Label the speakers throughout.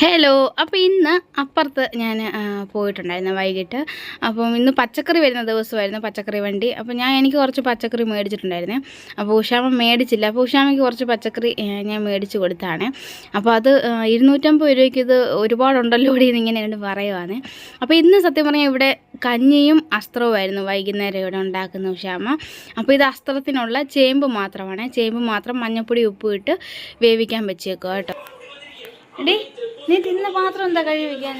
Speaker 1: Hello. അപ്പോൾ ഇന്ന് അപ്പുറത്ത് ഞാൻ പോയിട്ടുണ്ടായിരുന്നു വൈകിട്ട്. അപ്പം ഇന്ന് പച്ചക്കറി വരുന്ന ദിവസമായിരുന്നു, പച്ചക്കറി വണ്ടി. അപ്പോൾ എനിക്ക് കുറച്ച് പച്ചക്കറി മേടിച്ചിട്ടുണ്ടായിരുന്നേ. അപ്പോൾ ഉഷാമ മേടിച്ചില്ല. അപ്പോൾ ഉഷാമയ്ക്ക് കുറച്ച് പച്ചക്കറി ഞാൻ മേടിച്ച് കൊടുത്താണ്. അപ്പോൾ അത് 250 രൂപയ്ക്ക് ഇത് ഒരുപാടുണ്ടല്ലോ ഇവിടെ ഇങ്ങനെ കൊണ്ട് പറയുവാണ്. അപ്പോൾ ഇന്ന് സത്യം പറഞ്ഞാൽ ഇവിടെ കഞ്ഞിയും അസ്ത്രവുമായിരുന്നു വൈകുന്നേരം ഇവിടെ ഉണ്ടാക്കുന്ന ഉഷാമ. അപ്പോൾ ഇത് അസ്ത്രത്തിനുള്ള ചേമ്പ് മാത്രമാണ്. ചേമ്പ് മാത്രം മഞ്ഞപ്പൊടി ഉപ്പ് ഇട്ട് വേവിക്കാൻ വെച്ചേക്കുക കേട്ടോ. എടീ, നീ തിന്ന പാത്രം എന്താ കഴിവിക്കാൻ?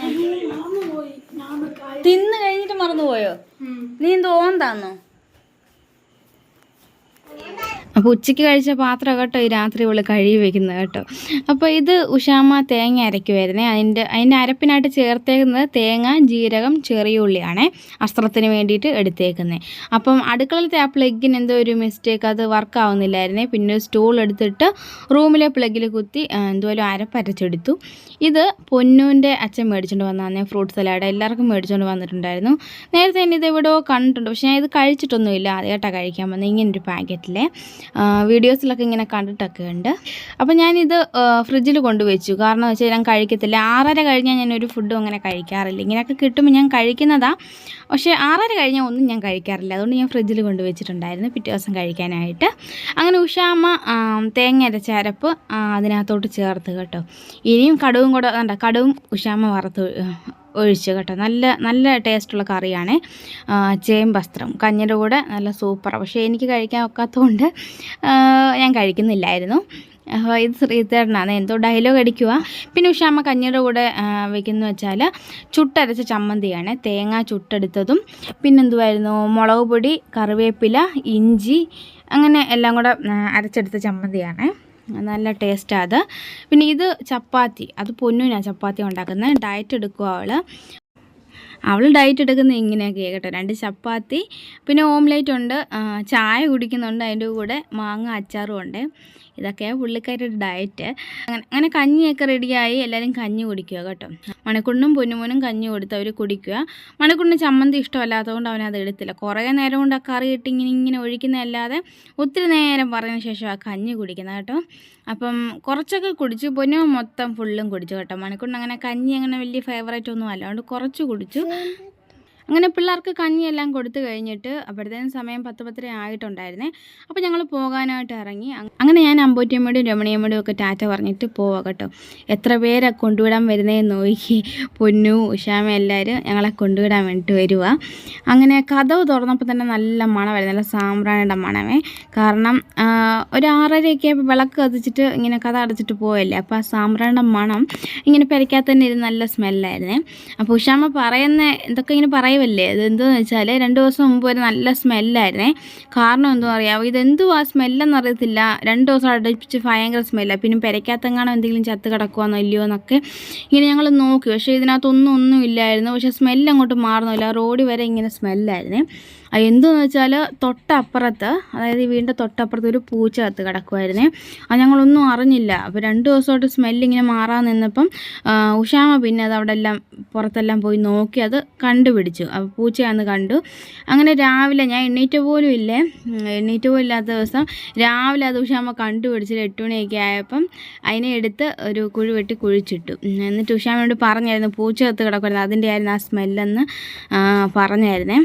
Speaker 1: തിന്ന് കഴിഞ്ഞിട്ട് മറന്നുപോയോ? നീ എന്തോ ഓന്താന്നോ? അപ്പോൾ ഉച്ചയ്ക്ക് കഴിച്ച പാത്രം കേട്ടോ ഈ രാത്രി ഇവള് കഴുകി വെക്കുന്നത് കേട്ടോ. അപ്പോൾ ഇത് ഉഷാമ തേങ്ങ അരയ്ക്കുമായിരുന്നേ. അതിൻ്റെ അരപ്പിനായിട്ട് ചേർത്തേക്കുന്നത് തേങ്ങ, ജീരകം, ചെറിയ ഉള്ളിയാണ് അസ്ത്രത്തിന് വേണ്ടിയിട്ട് എടുത്തേക്കുന്നത്. അപ്പം അടുക്കളയിലത്തെ ആ പ്ലഗിന് എന്തോ ഒരു മിസ്റ്റേക്ക്, അത് വർക്ക് ആവുന്നില്ലായിരുന്നേ. പിന്നെ ഒരു സ്റ്റൂൾ എടുത്തിട്ട് റൂമിലെ പ്ലഗിൽ കുത്തി എന്തോലും അരപ്പരച്ചെടുത്തു. ഇത് പൊന്നൂൻ്റെ അച്ഛൻ മേടിച്ചുകൊണ്ട് വന്നതാണ്, ഫ്രൂട്ട് സലാഡ് എല്ലാവർക്കും മേടിച്ചുകൊണ്ട് വന്നിട്ടുണ്ടായിരുന്നു. നേരത്തെ തന്നെ ഇത് എവിടെയോ കണ്ടിട്ടുണ്ട്, പക്ഷേ ഞാൻ ഇത് കഴിച്ചിട്ടൊന്നുമില്ല, ആദ്യമായിട്ടാണ് കഴിക്കാൻ വന്നത് ഇങ്ങനൊരു പാക്കറ്റിലെ. വീഡിയോസിലൊക്കെ ഇങ്ങനെ കണ്ടിട്ടൊക്കെ ഉണ്ട്. അപ്പോൾ ഞാനിത് ഫ്രിഡ്ജിൽ കൊണ്ടുവച്ചു. കാരണം എന്ന് വെച്ചാൽ ഞാൻ കഴിക്കത്തില്ല. 6:30 കഴിഞ്ഞാൽ ഞാനൊരു ഫുഡും അങ്ങനെ കഴിക്കാറില്ല. ഇങ്ങനെയൊക്കെ കിട്ടുമ്പോൾ ഞാൻ കഴിക്കുന്നതാണ്, പക്ഷേ 6:30 കഴിഞ്ഞാൽ ഒന്നും ഞാൻ കഴിക്കാറില്ല. അതുകൊണ്ട് ഞാൻ ഫ്രിഡ്ജിൽ കൊണ്ടുവച്ചിട്ടുണ്ടായിരുന്നു പിറ്റേ ദിവസം കഴിക്കാനായിട്ട്. അങ്ങനെ ഉഷാമ തേങ്ങ അരച്ച അരപ്പ് അതിനകത്തോട്ട് ചേർത്ത് കേട്ടോ. ഇനിയും കടുവും കൂടെ കടുവും ഉഷാമ വറുത്ത് ഒഴിച്ച് കേട്ടോ. നല്ല ടേസ്റ്റുള്ള കറിയാണ്. ചേമ്പസ്ത്രം കഞ്ഞിയുടെ കൂടെ നല്ല സൂപ്പറാണ്. പക്ഷേ എനിക്ക് കഴിക്കാൻ ഒക്കാത്തതുകൊണ്ട് ഞാൻ കഴിക്കുന്നില്ലായിരുന്നു. ഇത് ശ്രീധരനാണ് എന്തോ ഡയലോഗ് അടിക്കുക. പിന്നെ ഉഷാമ്മ കഞ്ഞിയുടെ കൂടെ വയ്ക്കുന്നു വെച്ചാൽ ചുട്ടരച്ച ചമ്മന്തിയാണ്. തേങ്ങ ചുട്ടെടുത്തതും പിന്നെന്തുമായിരുന്നു, മുളക് പൊടി, കറിവേപ്പില, ഇഞ്ചി, അങ്ങനെ എല്ലാം കൂടെ അരച്ചെടുത്ത ചമ്മന്തിയാണ്. നല്ല ടേസ്റ്റാണ് അത്. പിന്നെ ഇത് ചപ്പാത്തി, അത് പൊന്നൂനാണ് ചപ്പാത്തി ഉണ്ടാക്കുന്നത്. ഡയറ്റ് എടുക്കുക അവൾ ഡയറ്റ് എടുക്കുന്നത് ഇങ്ങനെയൊക്കെ കേട്ടോ. 2 ചപ്പാത്തി, പിന്നെ ഓംലേറ്റ് ഉണ്ട്, ചായ കുടിക്കുന്നുണ്ട്, അതിൻ്റെ കൂടെ മാങ്ങ അച്ചാറും ഉണ്ട്. ഇതൊക്കെയാണ് പുള്ളിക്കാരുടെ ഡയറ്റ്. അങ്ങനെ കഞ്ഞിയൊക്കെ റെഡിയായി എല്ലാവരും കഞ്ഞി കുടിക്കുക കേട്ടോ. മണിക്കുണ്ണും പൊന്നുമോനും കഞ്ഞി കൊടുത്ത് അവർ കുടിക്കുക. മണിക്കുണ്ണിന് ചമ്മന്തി ഇഷ്ടമല്ലാത്തതുകൊണ്ട് അവനത് എടുത്തില്ല. കുറേ നേരം കൊണ്ട് ആ കറി ഇട്ട് ഇങ്ങനെ ഒഴിക്കുന്നതല്ലാതെ ഒത്തിരി നേരം പറഞ്ഞതിന് ശേഷം ആ കഞ്ഞി കുടിക്കുന്നത് കേട്ടോ. അപ്പം കുറച്ചൊക്കെ കുടിച്ചു. പൊന്നു മൊത്തം ഫുള്ളും കുടിച്ചു കേട്ടോ. മണിക്കുണ്ണ് അങ്ങനെ കഞ്ഞി അങ്ങനെ വലിയ ഫേവറേറ്റ് ഒന്നും അല്ല, അതുകൊണ്ട് കുറച്ച് കുടിച്ചു. അങ്ങനെ പിള്ളേർക്ക് കഞ്ഞിയെല്ലാം കൊടുത്തു കഴിഞ്ഞിട്ട് അപ്പോഴത്തേനും സമയം 10-10:30 ആയിട്ടുണ്ടായിരുന്നേ. അപ്പോൾ ഞങ്ങൾ പോകാനായിട്ട് ഇറങ്ങി. അങ്ങനെ ഞാൻ അമ്പൂറ്റിയമ്മയോടും രമണിയമ്മയോടും ഒക്കെ ടാറ്റ പറഞ്ഞിട്ട് പോവാം കേട്ടോ. എത്ര പേരെ കൊണ്ടുവിടാൻ വരുന്നതെന്ന് നോക്കി. പൊന്നു, ഉഷാമ എല്ലാവരും ഞങ്ങളെ കൊണ്ടുവിടാൻ വേണ്ടിയിട്ട് വരിക. അങ്ങനെ കതവ് തുറന്നപ്പോൾ തന്നെ നല്ല മണമായിരുന്നു, നല്ല സാമ്പ്രാണിയുടെ മണമേ. കാരണം ഒരു 6:30 വിളക്ക് കത്തിച്ചിട്ട് ഇങ്ങനെ കഥ അടച്ചിട്ട് പോയല്ലേ. അപ്പോൾ ആ സാമ്പ്രാണിയുടെ മണം ഇങ്ങനെ പെരയ്ക്കാത്ത തന്നെ ഇരുന്ന് നല്ല സ്മെല്ലായിരുന്നേ. അപ്പോൾ ഉഷാമ പറയുന്ന എന്തൊക്കെ ഇങ്ങനെ പറയുമല്ലേ, ഇതെന്തെന്ന് വെച്ചാൽ 2 ദിവസം മുമ്പ് വരെ നല്ല സ്മെല്ലായിരുന്നേ. കാരണം എന്തോ അറിയാമോ, ഇതെന്തുവാ സ്മെല്ലെന്ന് അറിയത്തില്ല. 2 ദിവസം അടുപ്പിച്ച് ഭയങ്കര സ്മെല്ലാണ്. പിന്നെ പെരയ്ക്കകത്തെങ്ങാണോ എന്തെങ്കിലും ചത്ത് കിടക്കുവാന്നോ ഇല്ലയോ എന്നൊക്കെ ഇങ്ങനെ ഞങ്ങൾ നോക്കി. പക്ഷേ ഇതിനകത്തൊന്നും ഇല്ലായിരുന്നു. പക്ഷേ സ്മെല്ല് അങ്ങോട്ട് മാറുന്നില്ല. റോഡ് വരെ ഇങ്ങനെ സ്മെല്ലായിരുന്നേ. എന്തെന്ന് വെച്ചാൽ തൊട്ടപ്പുറത്ത്, അതായത് ഈ വീടിൻ്റെ തൊട്ടപ്പുറത്ത് ഒരു പൂച്ച കത്ത് കിടക്കുമായിരുന്നേ. അത് ഞങ്ങളൊന്നും അറിഞ്ഞില്ല. അപ്പോൾ 2 ദിവസമായിട്ട് സ്മെല്ലിങ്ങനെ മാറാൻ നിന്നപ്പം ഉഷാമ പിന്നെ അത് അവിടെ എല്ലാം പുറത്തെല്ലാം പോയി നോക്കി അത് കണ്ടുപിടിച്ചു. അപ്പോൾ പൂച്ചയാണെന്ന് കണ്ടു. അങ്ങനെ രാവിലെ ഞാൻ എണ്ണീറ്റ് പോലും ഇല്ലാത്ത ദിവസം രാവിലെ അത് ഉഷാമ കണ്ടുപിടിച്ചിട്ട് 8 മണിയൊക്കെ ആയപ്പം അതിനെ എടുത്ത് ഒരു കുഴി വെട്ടി കുഴിച്ചിട്ടു. എന്നിട്ട് ഉഷാമയോട് പറഞ്ഞായിരുന്നു പൂച്ച കത്ത് കിടക്കുമായിരുന്നു, അതിൻ്റെ ആയിരുന്നു ആ സ്മെല്ലെന്ന് പറഞ്ഞായിരുന്നേ.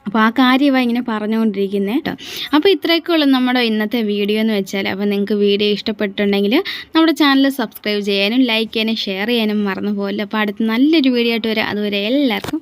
Speaker 1: അപ്പോൾ ആ കാര്യമാണ് ഇങ്ങനെ പറഞ്ഞുകൊണ്ടിരിക്കുന്നത് കേട്ടോ. അപ്പോൾ ഇത്രയൊക്കെ ഉള്ളൂ നമ്മുടെ ഇന്നത്തെ വീഡിയോ എന്ന് വെച്ചാൽ. അപ്പോൾ നിങ്ങൾക്ക് വീഡിയോ ഇഷ്ടപ്പെട്ടിട്ടുണ്ടെങ്കിൽ നമ്മുടെ ചാനൽ സബ്സ്ക്രൈബ് ചെയ്യാനും ലൈക്ക് ചെയ്യാനും ഷെയർ ചെയ്യാനും മറന്നു പോകില്ല. അപ്പോൾ അടുത്ത് നല്ലൊരു വീഡിയോ ആയിട്ട് വരാം. അതുവരെ എല്ലാവർക്കും